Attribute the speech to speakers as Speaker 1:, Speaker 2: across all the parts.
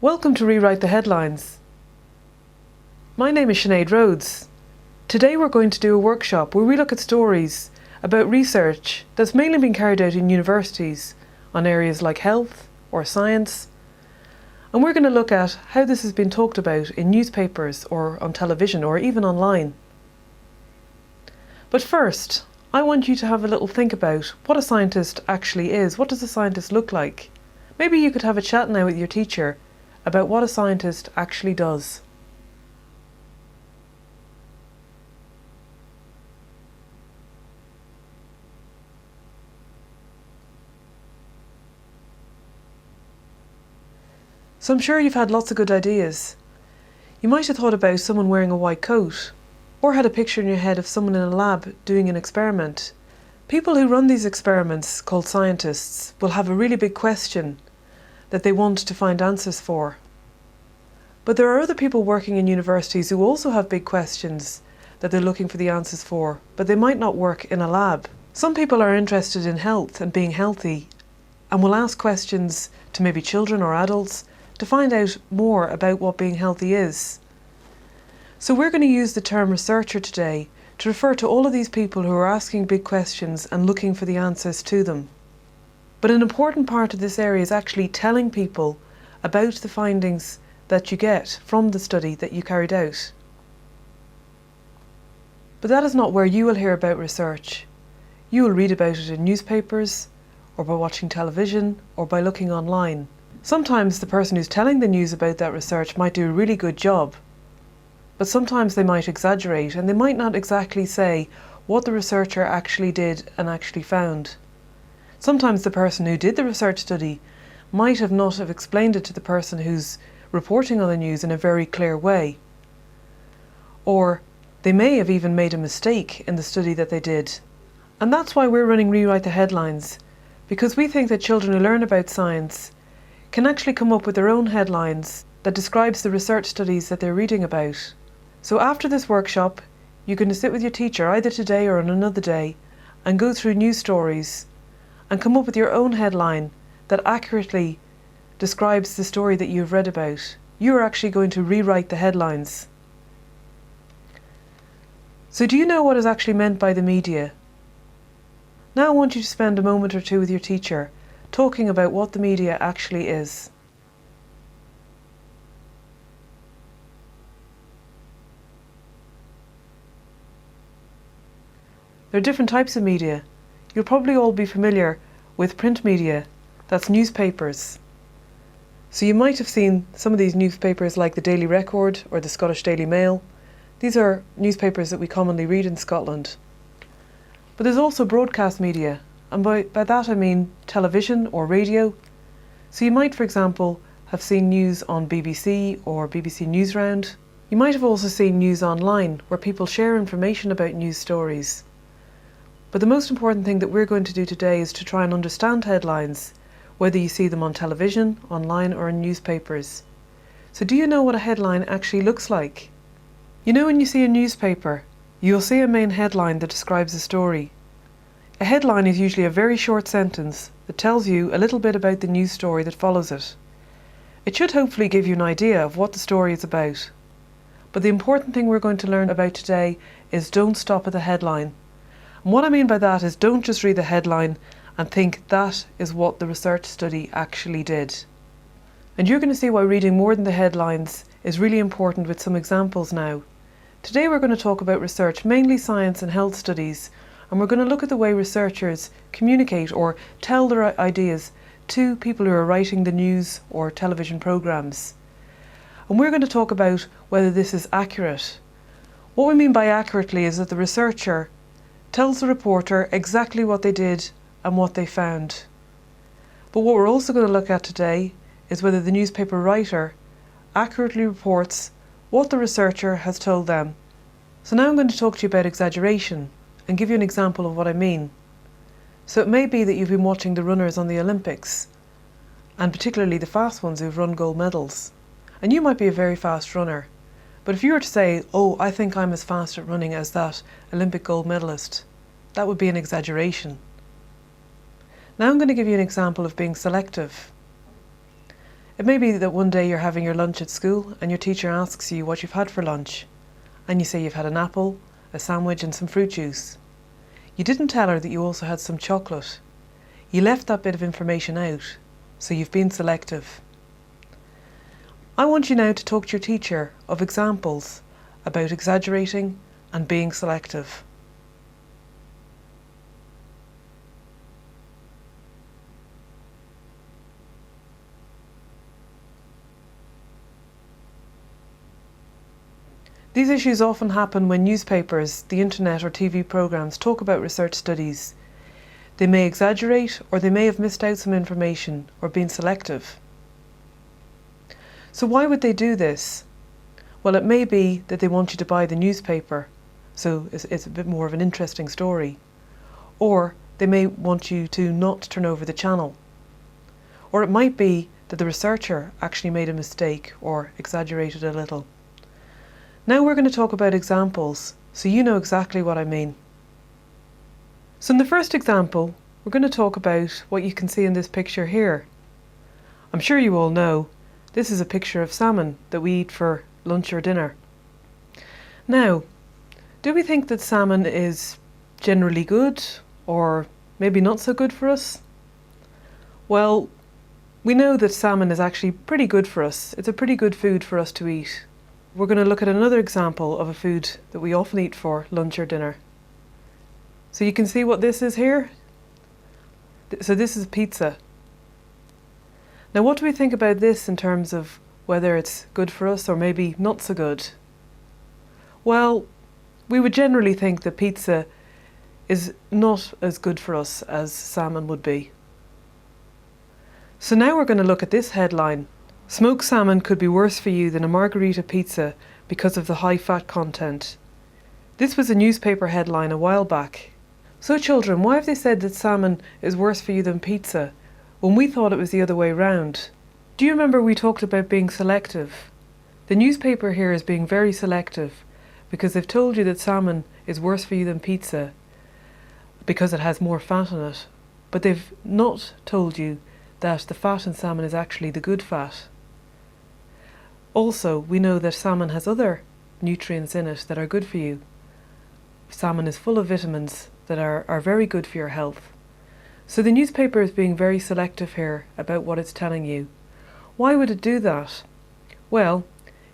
Speaker 1: Welcome to Rewrite the Headlines. My name is Sinead Rhodes. Today we're going to do a workshop where we look at stories about research that's mainly been carried out in universities on areas like health or science, and we're going to look at how this has been talked about in newspapers or on television or even online. But first, I want you to have a little think about what a scientist actually is. What does a scientist look like? Maybe you could have a chat now with your teacher about what a scientist actually does. So I'm sure you've had lots of good ideas. You might have thought about someone wearing a white coat, or had a picture in your head of someone in a lab doing an experiment. People who run these experiments, called scientists, will have a really big question that they want to find answers for. But there are other people working in universities who also have big questions that they're looking for the answers for, but they might not work in a lab. Some people are interested in health and being healthy and will ask questions to maybe children or adults to find out more about what being healthy is. So we're going to use the term researcher today to refer to all of these people who are asking big questions and looking for the answers to them. But an important part of this area is actually telling people about the findings that you get from the study that you carried out. But that is not where you will hear about research. You will read about it in newspapers, or by watching television, or by looking online. Sometimes the person who's telling the news about that research might do a really good job, but sometimes they might exaggerate and they might not exactly say what the researcher actually did and actually found. Sometimes the person who did the research study might have not have explained it to the person who's reporting on the news in a very clear way. Or they may have even made a mistake in the study that they did. And that's why we're running Rewrite the Headlines, because we think that children who learn about science can actually come up with their own headlines that describes the research studies that they're reading about. So after this workshop, you're going to sit with your teacher either today or on another day and go through news stories and come up with your own headline that accurately describes the story that you've read about. You're actually going to rewrite the headlines. So do you know what is actually meant by the media? Now I want you to spend a moment or two with your teacher talking about what the media actually is. There are different types of media. You'll probably all be familiar with print media, that's newspapers. So you might have seen some of these newspapers like the Daily Record or the Scottish Daily Mail. These are newspapers that we commonly read in Scotland. But there's also broadcast media, and by that I mean television or radio. So you might, for example, have seen news on BBC or BBC Newsround. You might have also seen news online where people share information about news stories. But the most important thing that we're going to do today is to try and understand headlines, whether you see them on television, online or in newspapers. So do you know what a headline actually looks like? You know, when you see a newspaper, you'll see a main headline that describes a story. A headline is usually a very short sentence that tells you a little bit about the news story that follows it. It should hopefully give you an idea of what the story is about. But the important thing we're going to learn about today is don't stop at the headline. And what I mean by that is don't just read the headline and think that is what the research study actually did. And you're going to see why reading more than the headlines is really important with some examples now. Today we're going to talk about research, mainly science and health studies, and we're going to look at the way researchers communicate or tell their ideas to people who are writing the news or television programs. And we're going to talk about whether this is accurate. What we mean by accurately is that the researcher tells the reporter exactly what they did and what they found. But what we're also going to look at today is whether the newspaper writer accurately reports what the researcher has told them. So now I'm going to talk to you about exaggeration and give you an example of what I mean. So it may be that you've been watching the runners on the Olympics, and particularly the fast ones who've run gold medals. And you might be a very fast runner. But if you were to say, oh, I think I'm as fast at running as that Olympic gold medalist, that would be an exaggeration. Now I'm going to give you an example of being selective. It may be that one day you're having your lunch at school and your teacher asks you what you've had for lunch, and you say you've had an apple, a sandwich and some fruit juice. You didn't tell her that you also had some chocolate. You left that bit of information out, so you've been selective. I want you now to talk to your teacher of examples about exaggerating and being selective. These issues often happen when newspapers, the internet or TV programs talk about research studies. They may exaggerate, or they may have missed out some information or been selective. So why would they do this? Well, it may be that they want you to buy the newspaper, so it's a bit more of an interesting story. Or they may want you to not turn over the channel. Or it might be that the researcher actually made a mistake or exaggerated a little. Now we're going to talk about examples, so you know exactly what I mean. So in the first example, we're going to talk about what you can see in this picture here. I'm sure you all know this is a picture of salmon that we eat for lunch or dinner. Now, do we think that salmon is generally good or maybe not so good for us? Well, we know that salmon is actually pretty good for us. It's a pretty good food for us to eat. We're going to look at another example of a food that we often eat for lunch or dinner. So you can see what this is here. So this is pizza. Now what do we think about this in terms of whether it's good for us or maybe not so good? Well, we would generally think that pizza is not as good for us as salmon would be. So now we're going to look at this headline. Smoked salmon could be worse for you than a margherita pizza because of the high fat content. This was a newspaper headline a while back. So children, why have they said that salmon is worse for you than pizza when we thought it was the other way round? Do you remember we talked about being selective? The newspaper here is being very selective because they've told you that salmon is worse for you than pizza because it has more fat in it, but they've not told you that the fat in salmon is actually the good fat. Also, we know that salmon has other nutrients in it that are good for you. Salmon is full of vitamins that are very good for your health. So the newspaper is being very selective here about what it's telling you. Why would it do that? Well,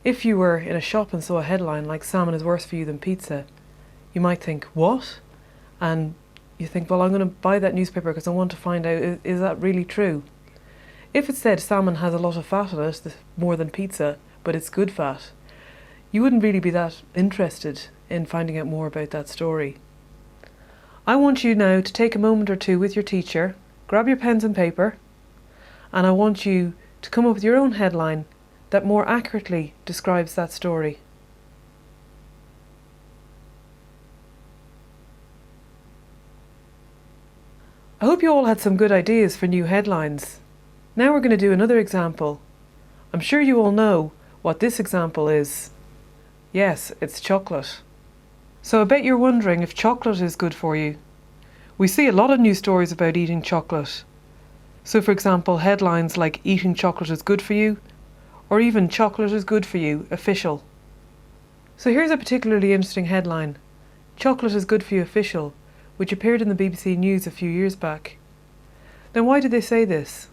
Speaker 1: if you were in a shop and saw a headline like salmon is worse for you than pizza, you might think, what? And you think, well, I'm going to buy that newspaper because I want to find out, is that really true? If it said salmon has a lot of fat in it, more than pizza, but it's good fat, you wouldn't really be that interested in finding out more about that story. I want you now to take a moment or two with your teacher, grab your pens and paper, and I want you to come up with your own headline that more accurately describes that story. I hope you all had some good ideas for new headlines. Now we're going to do another example. I'm sure you all know what this example is. Yes, it's chocolate. So I bet you're wondering if chocolate is good for you. We see a lot of news stories about eating chocolate. So for example, headlines like eating chocolate is good for you, or even chocolate is good for you, official. So here's a particularly interesting headline. Chocolate is good for you, official, which appeared in the BBC News a few years back. Now why did they say this?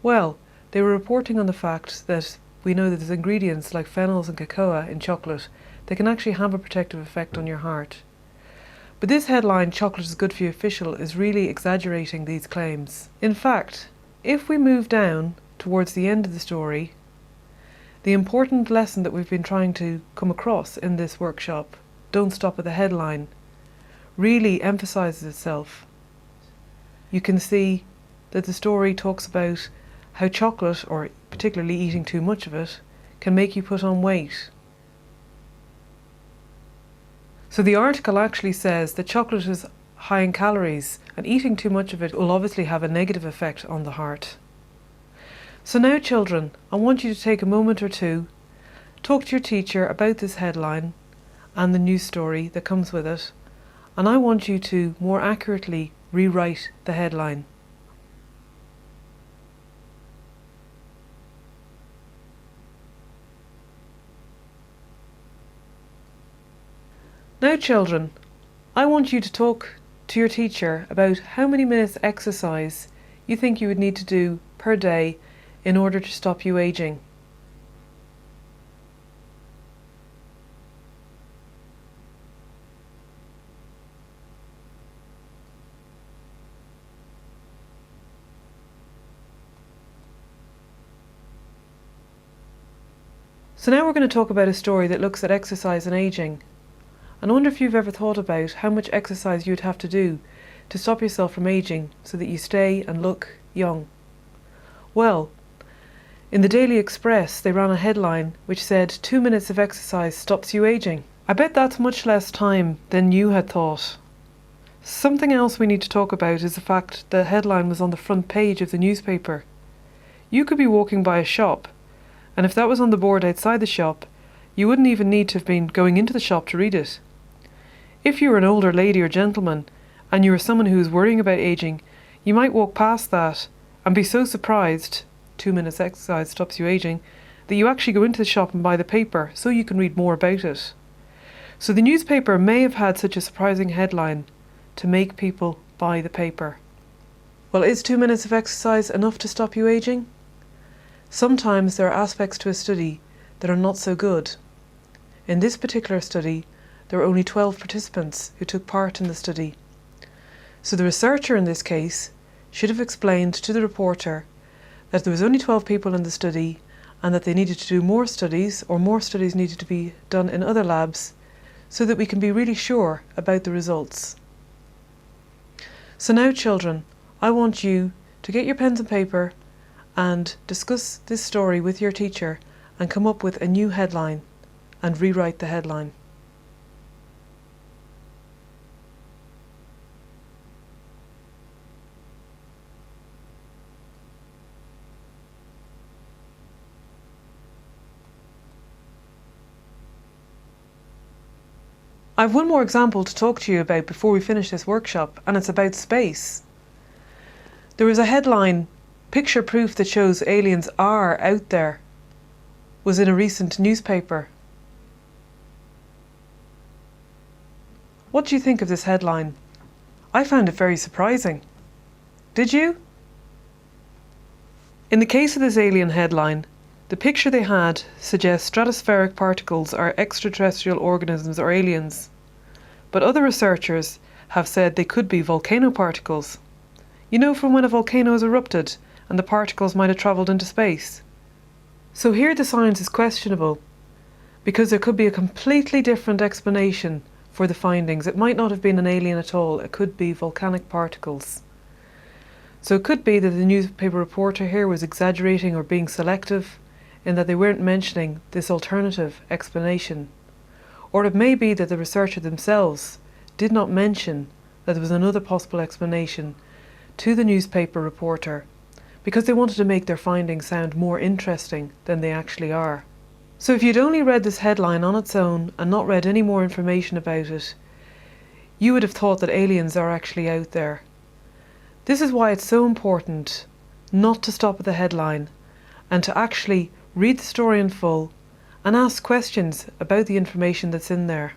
Speaker 1: Well, they were reporting on the fact that we know that there's ingredients like phenols and cocoa in chocolate that can actually have a protective effect on your heart. But this headline, chocolate is good for you official, is really exaggerating these claims. In fact, if we move down towards the end of the story, the important lesson that we've been trying to come across in this workshop, don't stop at the headline, really emphasises itself. You can see that the story talks about how chocolate, or particularly eating too much of it, can make you put on weight. So the article actually says that chocolate is high in calories and eating too much of it will obviously have a negative effect on the heart. So now children, I want you to take a moment or two, talk to your teacher about this headline and the news story that comes with it, and I want you to more accurately rewrite the headline. Now children, I want you to talk to your teacher about how many minutes exercise you think you would need to do per day in order to stop you aging. So now we're going to talk about a story that looks at exercise and aging. And I wonder if you've ever thought about how much exercise you'd have to do to stop yourself from aging so that you stay and look young. Well, in the Daily Express they ran a headline which said 2 minutes of exercise stops you aging. I bet that's much less time than you had thought. Something else we need to talk about is the fact the headline was on the front page of the newspaper. You could be walking by a shop, and if that was on the board outside the shop, you wouldn't even need to have been going into the shop to read it. If you were an older lady or gentleman, and you were someone who was worrying about aging, you might walk past that and be so surprised, 2 minutes exercise stops you aging, that you actually go into the shop and buy the paper so you can read more about it. So the newspaper may have had such a surprising headline to make people buy the paper. Well, is 2 minutes of exercise enough to stop you aging? Sometimes there are aspects to a study that are not so good. In this particular study, there were only 12 participants who took part in the study. So the researcher in this case should have explained to the reporter that there was only 12 people in the study and that they needed to do more studies, or more studies needed to be done in other labs, so that we can be really sure about the results. So now children, I want you to get your pens and paper and discuss this story with your teacher and come up with a new headline and rewrite the headline. I have one more example to talk to you about before we finish this workshop, and it's about space. There was a headline, "Picture proof that shows aliens are out there," was in a recent newspaper. What do you think of this headline? I found it very surprising. Did you? In the case of this alien headline, the picture they had suggests stratospheric particles are extraterrestrial organisms or aliens, but other researchers have said they could be volcano particles. You know, from when a volcano has erupted and the particles might have travelled into space. So here the science is questionable, because there could be a completely different explanation for the findings. It might not have been an alien at all, it could be volcanic particles. So it could be that the newspaper reporter here was exaggerating or being selective in that they weren't mentioning this alternative explanation. Or it may be that the researcher themselves did not mention that there was another possible explanation to the newspaper reporter, because they wanted to make their findings sound more interesting than they actually are. So if you'd only read this headline on its own and not read any more information about it, you would have thought that aliens are actually out there. This is why it's so important not to stop at the headline and to actually read the story in full and ask questions about the information that's in there.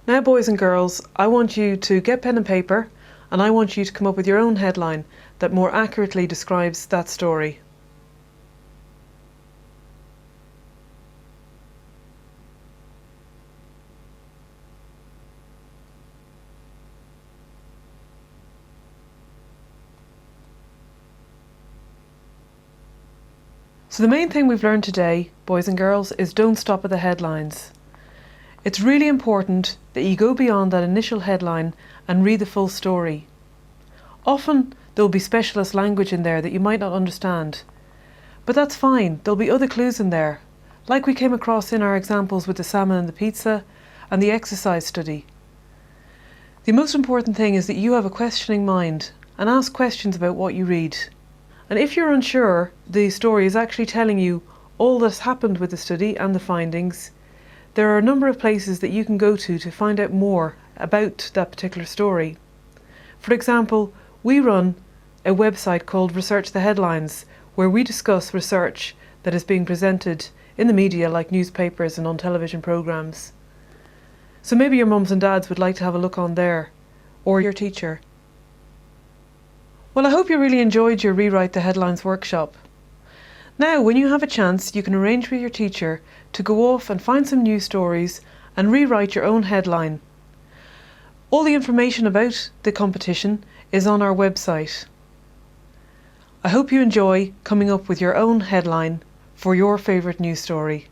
Speaker 1: Now boys and girls, I want you to get pen and paper, and I want you to come up with your own headline that more accurately describes that story. So the main thing we've learned today, boys and girls, is don't stop at the headlines. It's really important that you go beyond that initial headline and read the full story. Often there will be specialist language in there that you might not understand, but that's fine. There'll be other clues in there, like we came across in our examples with the salmon and the pizza and the exercise study. The most important thing is that you have a questioning mind and ask questions about what you read. And if you're unsure the story is actually telling you all that's happened with the study and the findings, there are a number of places that you can go to find out more about that particular story. For example, we run a website called Research the Headlines, where we discuss research that is being presented in the media like newspapers and on television programmes. So maybe your mums and dads would like to have a look on there, or your teacher. Well, I hope you really enjoyed your Rewrite the Headlines workshop. Now, when you have a chance, you can arrange with your teacher to go off and find some news stories and rewrite your own headline. All the information about the competition is on our website. I hope you enjoy coming up with your own headline for your favourite news story.